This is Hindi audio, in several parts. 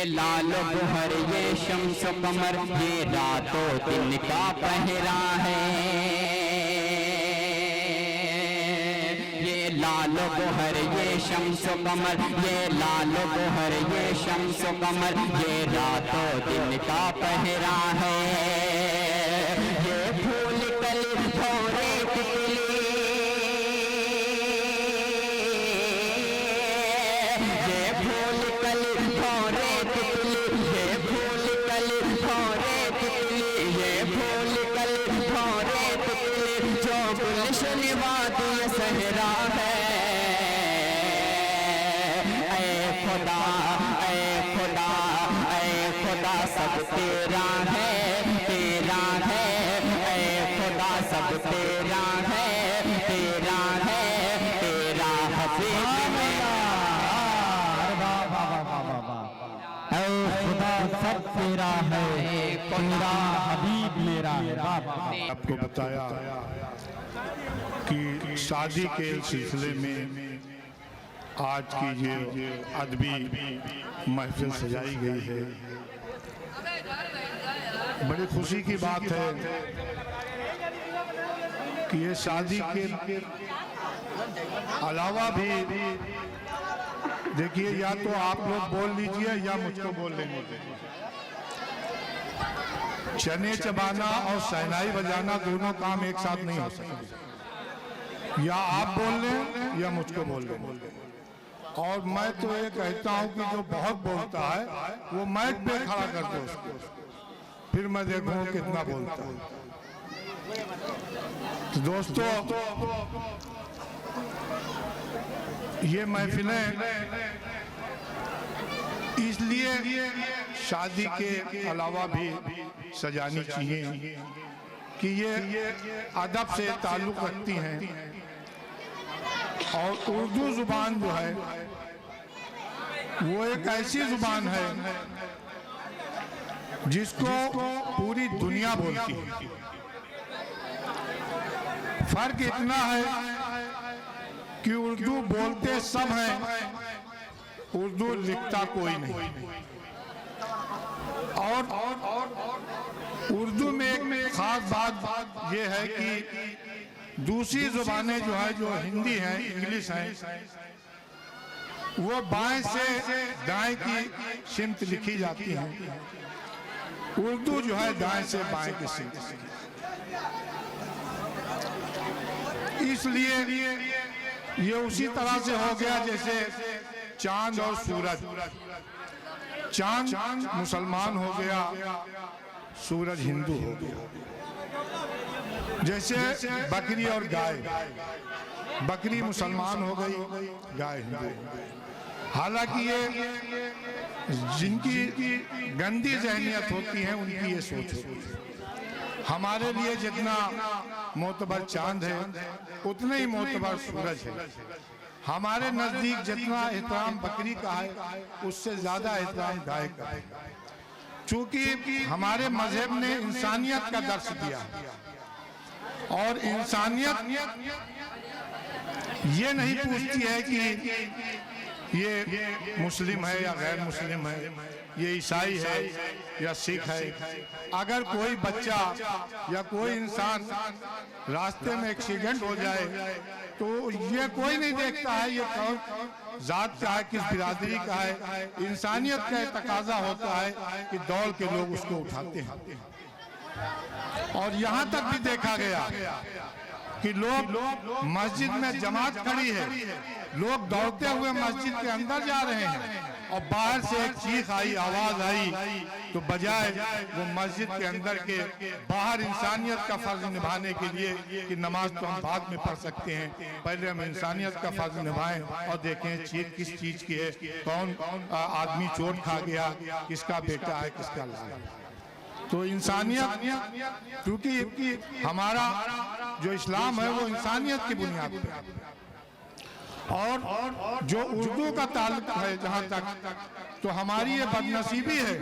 लाल गोहर ये शम्स कमर ये रातों दिन का पहरा है। ये लाल गोहर ये शम्स कमर ये लाल गोहर ये शम्स कमर ये रातों दिन का पहरा है। ये फूल कली भौरे तितली ये फूल कली भौरे तितली ये फूल कली भौरे तितली ये फूल कली भौरे तितली जो गुलशन वादी सहरा है। ऐ खुदा ऐ खुदा ऐ खुदा सब तेरा है तेरा है। ऐ खुदा सब तेरा है तेरा है तेरा हफीज मेरा। ऐ खुदा सब तेरा है तेरा हबीब मेरा है। आपको बताया कि शादी के सिलसिले में आज की ये अदबी महफिल सजाई गई है। बड़ी खुशी की बात है कि ये शादी के अलावा भी देखिए या तो आप लोग बोल लीजिए या मुझको बोल लेने दीजिए। चने चबाना और शहनाई बजाना दोनों काम एक साथ नहीं हो सकते। या आप बोल लें या मुझको बोल लें। और मैं तो ये कहता हूं कि जो बहुत बोलता है वो माइक पे खड़ा कर दो उसको, फिर मैं देखूं कितना बोलता है। तो दोस्तों ये महफिलें इसलिए शादी के अलावा भी सजानी चाहिए कि ये अदब से ताल्लुक रखती हैं। और उर्दू जुबान जो है वो एक ऐसी जुबान है जिसको पूरी दुनिया बोलती है। फर्क इतना है कि उर्दू बोलते सब हैं, उर्दू लिखता कोई नहीं। और उर्दू में एक खास बात ये है कि दूसरी जुबानें जो है जो हिंदी है इंग्लिश है वो बाएं से दाएं की सिमत लिखी जाती है। उर्दू जो है दाएं से बाएं की सिमत। इसलिए ये उसी तरह से हो गया जैसे चांद और सूरज। चांद मुसलमान हो गया, सूरज हिंदू हो गया। जैसे बकरी और गाय, बकरी मुसलमान हो गई, गाय हिंदू। हालांकि ये जिनकी गंदी जहनियत होती है उनकी ये सोच होती है। हमारे लिए जितना मोतबर चांद है उतना ही मोतबर सूरज है। हमारे नजदीक जितना एहतराम बकरी का है उससे ज्यादा एहतराम गाय का है। चूंकि हमारे मजहब ने इंसानियत का दर्श दिया और इंसानियत ये नहीं पूछती है कि ये मुस्लिम है या गैर मुस्लिम है, ये ईसाई है या सिख है। अगर कोई बच्चा या कोई इंसान रास्ते में एक्सीडेंट हो जाए तो ये कोई नहीं देखता है ये कौन जात का है, किस बिरादरी का है। इंसानियत का तकाजा होता है कि दौड़ के लोग उसको उठाते हैं। और यहाँ तक भी देखा गया कि लोग मस्जिद में जमात खड़ी है, लोग दौड़ते हुए मस्जिद के अंदर जा रहे हैं और बाहर से एक चीख आई, आवाज आई, तो बजाय वो मस्जिद के अंदर के बाहर इंसानियत का फर्ज निभाने के लिए कि नमाज तो हम बाद में पढ़ सकते हैं, पहले हम इंसानियत का फर्ज निभाएं और देखें चीख किस चीज की है, कौन आदमी चोट खा गया, किसका बेटा है, किसका लाल है। तो इंसानियत, क्योंकि हमारा जो इस्लाम है वो इंसानियत की बुनियाद पर। और जो उर्दू का ताल्लुक है जहां तक, तो हमारी ये बदनसीबी है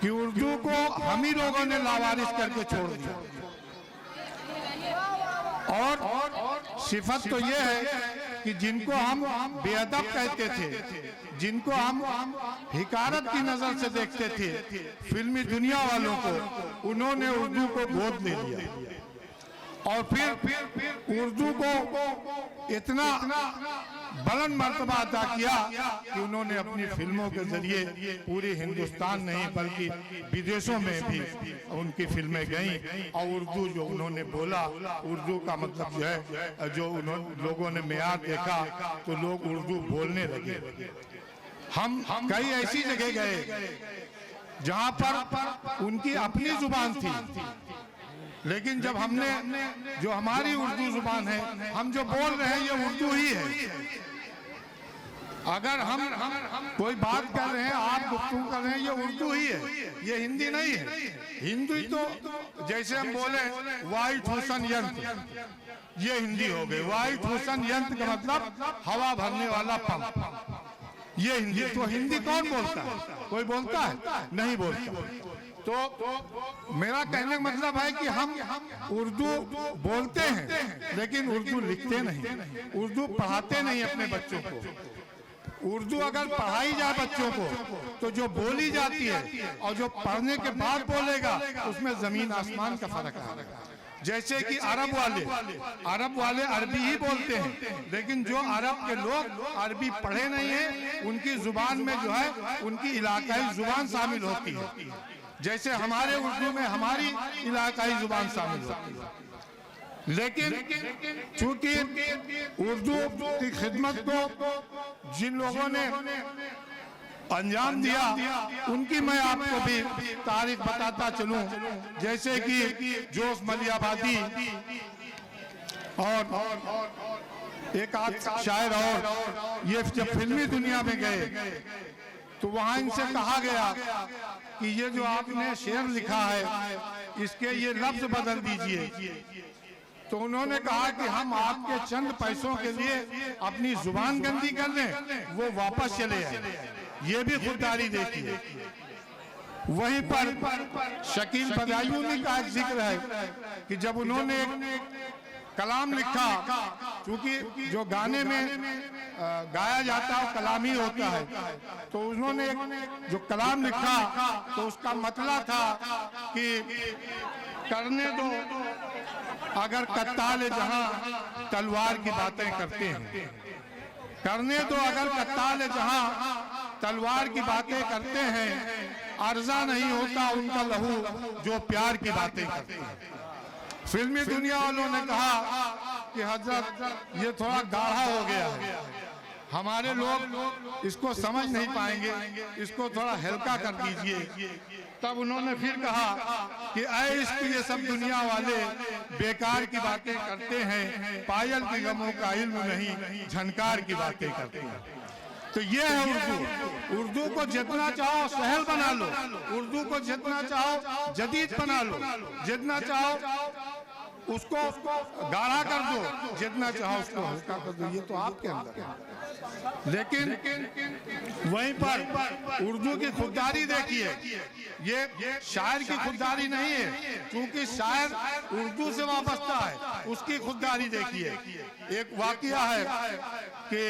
कि उर्दू को हम ही लोगों ने लावारिस करके छोड़ दिया। और सिफत तो ये है कि जिनको हम बेअदब कहते थे, जिनको हम हिकारत की नजर से देखते थे फिल्मी दुनिया वालों को, उन्होंने उर्दू को गोद ले लिया और फिर उर्दू को इतना बुलंद मर्तबा अता किया कि उन्होंने अपनी फिल्मों के जरिए पूरे हिंदुस्तान नहीं बल्कि विदेशों में भी उनकी फिल्में गईं और उर्दू जो उन्होंने बोला, उर्दू का मतलब जो है जो लोगों ने मेयार देखा तो लोग उर्दू बोलने लगे। हम कई ऐसी जगह गए जहां पर उनकी अपनी जुबान थी, लेकिन जब हमने जो हमारी उर्दू जुबान है, हम जो बोल रहे हैं ये उर्दू ही है। अगर हम कोई बात कर रहे हैं, आप गुफ्तगू कर रहे हैं, ये उर्दू ही है, ये हिंदी नहीं है। हिंदी तो जैसे हम बोले वाइट हुसन यंत्र, ये हिंदी हो गई। वाइट हुसन यंत्र का मतलब हवा भरने वाला पंप, ये हिंदी। तो हिंदी कौन बोलता है? कोई बोलता है? नहीं बोलता। तो मेरा कहने का मतलब है कि हम उर्दू बोलते हैं लेकिन उर्दू लिखते नहीं, उर्दू पढ़ाते नहीं अपने बच्चों को। उर्दू अगर पढ़ाई जाए बच्चों को तो जो बोली जाती है और जो पढ़ने के बाद बोलेगा उसमें जमीन आसमान का फर्क है। जैसे कि अरब वाले अरबी ही बोलते हैं, लेकिन जो अरब के लोग अरबी पढ़े नहीं है उनकी जुबान में जो है उनकी इलाकाई जुबान शामिल होती है। जैसे हमारे उर्दू में हमारी इलाकाई जुबान शामिल होती है। लेकिन चूंकि उर्दू की खिदमत को जिन लोगों ने अंजाम दिया उनकी मैं आपको भी तारीख बताता चलूं। जैसे कि जोश मलियाबादी और एक आध शायर, और ये जब फिल्मी दुनिया में गए तो वहां इनसे कहा गया कि ये जो आपने शेर लिखा है इसके ये लफ्ज बदल दीजिए। तो उन्होंने कहा कि हम आपके चंद पैसों के लिए अपनी जुबान गंदी कर लें, वो वापस चले आए। ये भी खुददारी देखिए। वहीं पर शकील बदायूनी का एक जिक्र है कि जब उन्होंने कलाम लिखा, क्योंकि जो गाने में गाया जाता है कलाम ही होता है, तो उन्होंने जो कलाम लिखा तो उसका मतलब था कि करने दो अगर कत्ताल जहां तलवार की बातें करते हैं, करने दो अगर कत्ताल जहां तलवार की बातें करते हैं, अर्जा नहीं होता उनका लहू जो प्यार की बातें करते हैं। फिल्मी दुनिया वालों ने कहा कि हजरत ये थोड़ा गाढ़ा हो गया है, हमारे लोग इसको समझ नहीं पाएंगे, इसको थोड़ा हल्का कर दीजिए। तब उन्होंने फिर कहा कि ऐ इश्क ये सब दुनिया वाले बेकार की बातें करते हैं, पायल की गमों का इल्म नहीं, झनकार की बातें करते हैं। तो ये है उर्दू। उर्दू को जितना चाहो सहल बना लो, उर्दू को जितना चाहो जदीद बना लो, जितना चाहो उसको गाढ़ा कर दो, जितना चाहो उसको हल्का कर दो, ये तो आपके अंदर है। लेकिन वहीं पर उर्दू की खुददारी देखिए, ये शायर की खुददारी नहीं है, क्योंकि शायर उर्दू से वाबस्ता है, उसकी खुददारी देखिए। एक वाकया है कि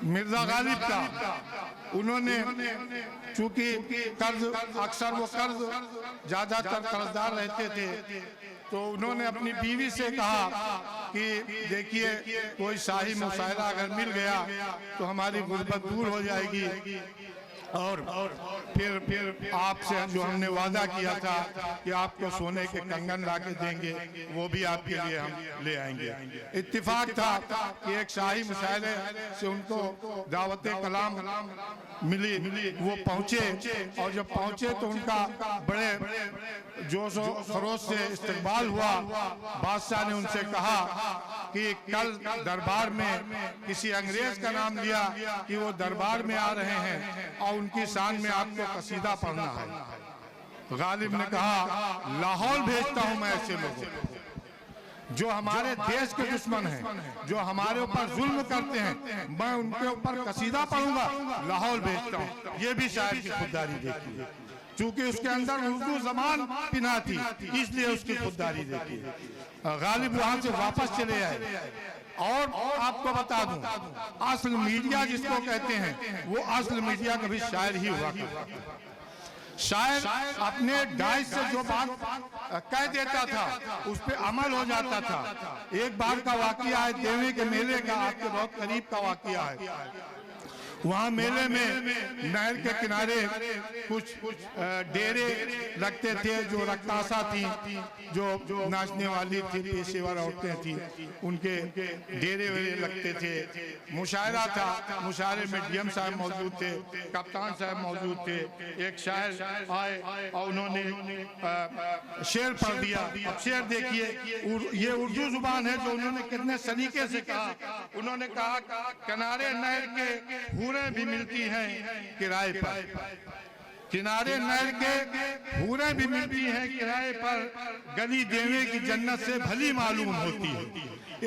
मिर्जा गालिब का, उन्होंने चूंकि कर्ज अक्सर वो कर्ज ज्यादातर कर्जदार रहते थे, तो उन्होंने अपनी बीवी से कहा कि देखिए कोई शाही मुशायरा अगर मिल गया तो हमारी गुर्बत दूर हो जाएगी, और फिर आपसे जो हमने वादा किया था कि आपको सोने के कंगन ला के देंगे वो भी आपके लिए हम ले आएंगे। इत्तेफाक था कि एक शाही मुशायरे से उनको दावत कलाम मिली, वो पहुंचे, और जब पहुंचे तो उनका बड़े जोश और खरोश से इस्तकबाल हुआ। बादशाह ने उनसे कहा कि कल दरबार में किसी अंग्रेज का नाम लिया कि वो दरबार में आ रहे हैं और उनकी शान में आपको कसीदा पढ़ना है। गालिब ने कहा लाहौर भेजता हूं मैं ऐसे लोगों को जो हमारे देश के दुश्मन हैं, जो हमारे ऊपर जुल्म करते हैं, मैं उनके ऊपर कसीदा पढ़ूंगा, लाहौर भेजता हूं। ये भी शायर की खुददारी देखी, चूंकि उसके अंदर उर्दू जबान पिना थी, इसलिए उसकी खुददारी देखी। गालिब वहां से वापस चले आए और आपको बता दूं, असल मीडिया जिसको कहते हैं वो असल मीडिया कभी शायर ही हुआ करता था। शायर अपने डाइस से जो बात कह देता था उस पे अमल हो जाता था। एक बार का वाकया है, देवी के मेले का, आपके बहुत करीब का वाकया है। वहाँ मेले में नहर के किनारे कुछ डेरे लगते थे, जो रक्तासा थी, जो नाचने वाली थी, पेशेवर औरतें थी, उनके डेरे वेरे लगते थे। मुशायरा था, मुशायरे में डीएम साहब मौजूद थे, कप्तान साहब मौजूद थे। एक शायर आए और उन्होंने शेर पढ़ दिया। अब शेर देखिए, ये उर्दू जुबान है जो उन्होंने कितने सलीके से कहा। उन्होंने कहा किनारे नहर के हूरें भी मिलती हैं किराए पर, किनारे नहर के हूरें भी मिलती हैं किराए पर, गली देवे की जन्नत से भली मालूम होती है।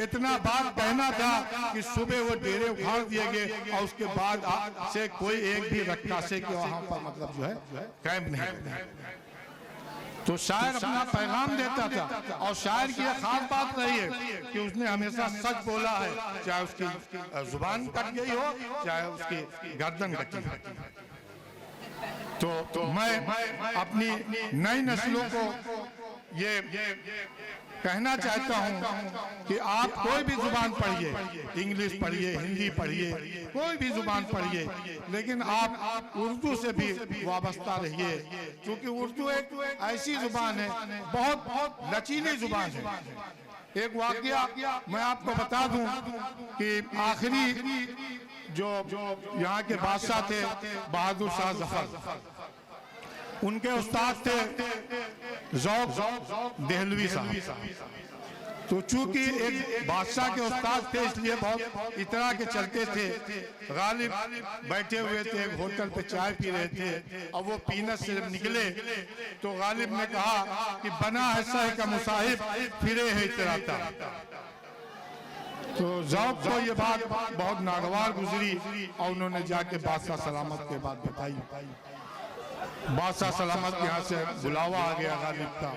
इतना बात कहना था कि सुबह वो डेरे उखाड़ दिए गए और उसके बाद से कोई एक भी रक्कासे के वहां पर मतलब जो है कैंप नहीं। तो शायर अपना पैगाम देता था और शायर की एक खास बात रही है कि उसने हमेशा सच बोला है, चाहे उसकी जुबान कट गई हो, चाहे उसकी गर्दन कटी हो। तो मैं अपनी नई नस्लों को ये कहना चाहता हूं कि आप कोई भी जुबान पढ़िए, इंग्लिश पढ़िए, हिंदी पढ़िए, कोई भी जुबान पढ़िए, लेकिन आप उर्दू से भी वाबस्ता रहिए, क्योंकि उर्दू एक ऐसी जुबान है, बहुत लचीली जुबान है। एक वाकया मैं आपको बता दूं कि आखिरी जो यहाँ के बादशाह थे बहादुर शाह जफर, उनके उस्ताद थे ज़ौक़ देहलवी साहब। तो चूंकि एक बादशाह के उस्ताद थे इसलिए बहुत इतरा के चलते थे। गालिब बैठे हुए थे, एक होटल पे चाय पी रहे थे और वो पीनत से जब निकले तो गालिब ने कहा कि बना है सह का मुसाहिब, फिरे है इतराता। तो ज़ौक़ को ये बात बहुत नागवार गुजरी और उन्होंने जाके बादशाह सलामत के बाद बताई। बादशाह सलामत के यहाँ से बुलावा आ गया गालिब का।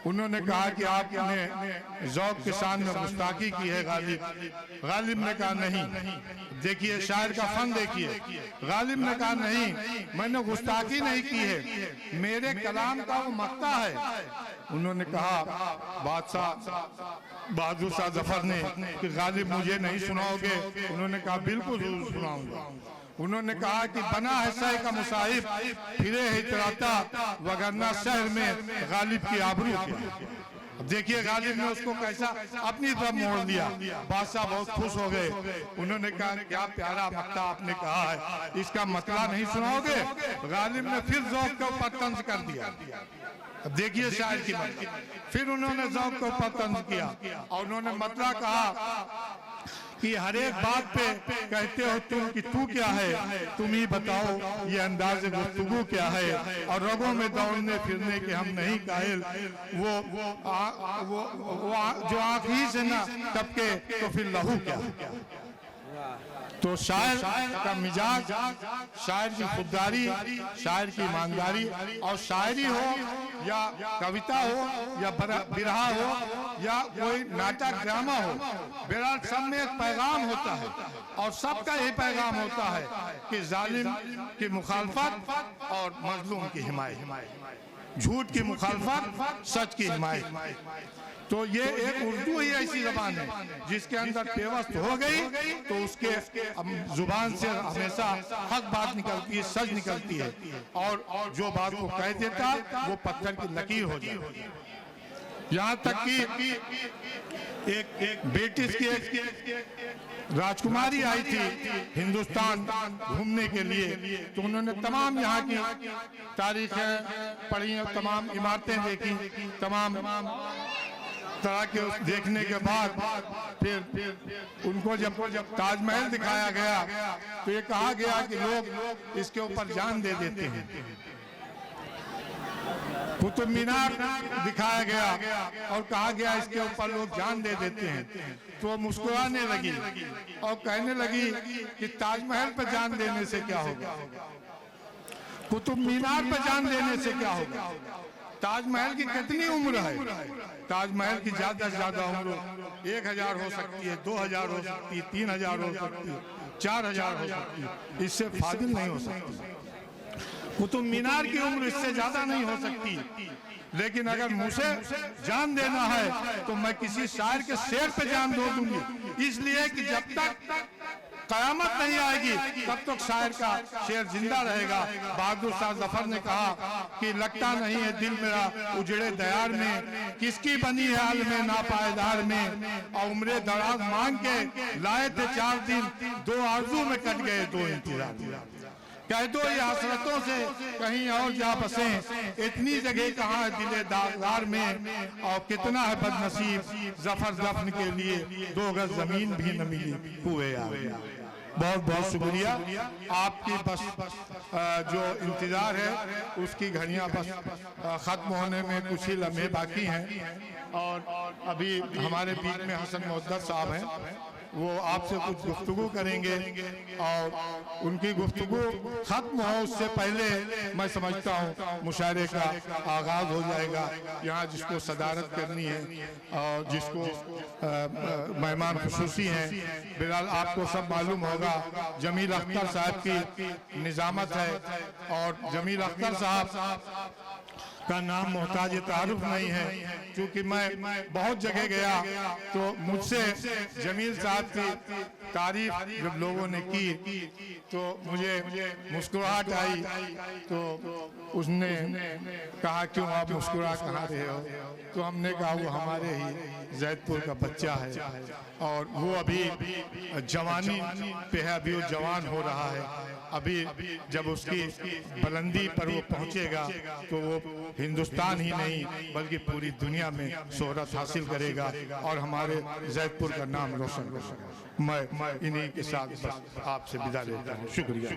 उन्होंने कहा कि आपने ज़ौक़ के शान में गुस्ताखी की है गालिब। गालिब ने कहा नहीं, देखिए शायर का फन देखिए। गालिब ने कहा नहीं, मैंने गुस्ताखी नहीं की है, मेरे कलाम का वो मक्ता है। उन्होंने कहा बादशाह बहादुर शाह जफर ने कि गालिब मुझे नहीं सुनाओगे? उन्होंने कहा बिल्कुल जरूर सुनाऊंगा। उन्होंने कहा कि बना है सह का मुसाहिब, फिरे है इतराता, वगरना शहर में गालिब की आबरू क्या। देखिए गालिब ने उसको कैसा अपनी तरफ मोड़ दिया। बादशाह बहुत खुश हो गए। उन्होंने कहा क्या प्यारा मक्ता आपने कहा है, इसका मतला नहीं सुनाओगे? गालिब ने फिर ज़ौक़ के ऊपर तंज कर दिया। अब देखिए शायर की बात। फिर उन्होंने ज़ौक़ के ऊपर तंज किया और उन्होंने मतला कहा कि हर एक बात पे कहते हो तुम कि तू क्या है, तुम ही बताओ ये अंदाज़े गुफ्तगू क्या है। और रगों में दौड़ने फिरने के हम नहीं कायल, वो जो आँखी से ना टपके तो फिर लहू क्या। तो शायर का मिजाज, शायर की खुददारी, शायर की ईमानदारी, और शायरी हो या कविता हो या बिरहा हो या कोई नाटक ड्रामा हो, बहरहाल सब में एक पैगाम होता है और सबका यही पैगाम होता है कि जालिम की मुखालफत और मजलूम की हिमायत, झूठ की मुखालफत, सच की हिमायत। तो ये एक उर्दू ही ऐसी जबान है जिसके अंदर पेवस्त हो गई तो उसके जुबान से हमेशा हक बात निकलती है, सच निकलती है, और जो बात को कह देता वो पत्थर की लकीर हो जाती है। यहाँ तक कि एक ब्रिटिश की एक राजकुमारी आई थी हिंदुस्तान घूमने के लिए, तो उन्होंने तमाम यहाँ की तारीखें पढ़ी, तमाम इमारतें देखी, तमाम तरह के देखने के बाद फिर उनको जब ताजमहल दिखाया गया तो ये कहा गया कि लोग इसके ऊपर जान दे देते हैं। कुतुब मीनार दिखाया गया और कहा गया इसके ऊपर लोग जान दे देते हैं। तो मुस्कुराने लगी और कहने लगी कि ताजमहल पर जान देने से क्या होगा, कुतुब मीनार पर जान देने से क्या होगा। ताजमहल की कितनी उम्र है? ताजमहल की ज्यादा से ज्यादा उम्र 1000 हो सकती है, 2000 हो सकती है, 3000 हो सकती है, 4000 हो सकती है, इससे फाजिल नहीं हो सकती। कुतुब मीनार की उम्र इससे ज्यादा नहीं हो सकती। लेकिन अगर मुझे जान देना है तो मैं किसी शायर के शेर पे जान दे दूंगी, इसलिए कि जब तक कयामत नहीं आएगी तब तक शायर का शेर जिंदा रहेगा। बहादुर शाह जफर ने कहा कि लगता नहीं है दिल मेरा उजड़े दयार में, किसकी बनी है हाल में नापायदार में, और उम्र दराज मांग के लाए थे 4 दिन, 2 आरज़ू में कट गए 2 इंतजार। कह दो ये हसरतों से कहीं और जा बसे, इतनी जगह कहाँ है दिले दागदार में, और कितना है बदनसीब जफर दफन के लिए 2 गज जमीन भी न मिली हुए यार। बहुत बहुत शुक्रिया आपकी। बस जो इंतजार है उसकी घड़ियां बस खत्म होने में कुछ ही लम्हे बाकी हैं, और अभी हमारे बीच में हसन मोहद्दर साहब हैं, वो आपसे कुछ गुफ्तगू करेंगे, और उनकी गुफ्तगू खत्म हो उससे पहले मैं समझता हूँ मुशायरे का आगाज हो जाएगा। यहाँ जिसको सदारत करनी है और जिसको मेहमान खुसूसी हैं, बिलाल आपको सब मालूम होगा जमील अख्तर साहब की निजामत है, और जमील अख्तर साहब का नाम मोहताज तारुफ नहीं है, क्योंकि मैं बहुत जगह गया तो मुझसे जमील साहब की तारीफ जब लोगों ने की तो मुझे मुस्कुराहट आई। तो उसने कहा क्यों आप मुस्कुरा कहाँ रहे हो? तो हमने कहा वो हमारे ही जैदपुर का बच्चा है, और वो अभी जवानी पे है, अभी वो जवान हो रहा है। अभी जब उसकी बुलंदी पर वो पहुंचेगा तो वो हिंदुस्तान ही नहीं बल्कि पूरी दुनिया में शोहरत हासिल करेगा और हमारे जैदपुर का नाम रोशन करेगा। मैं इन्हीं के साथ बस आपसे विदा लेता हूँ। शुक्रिया।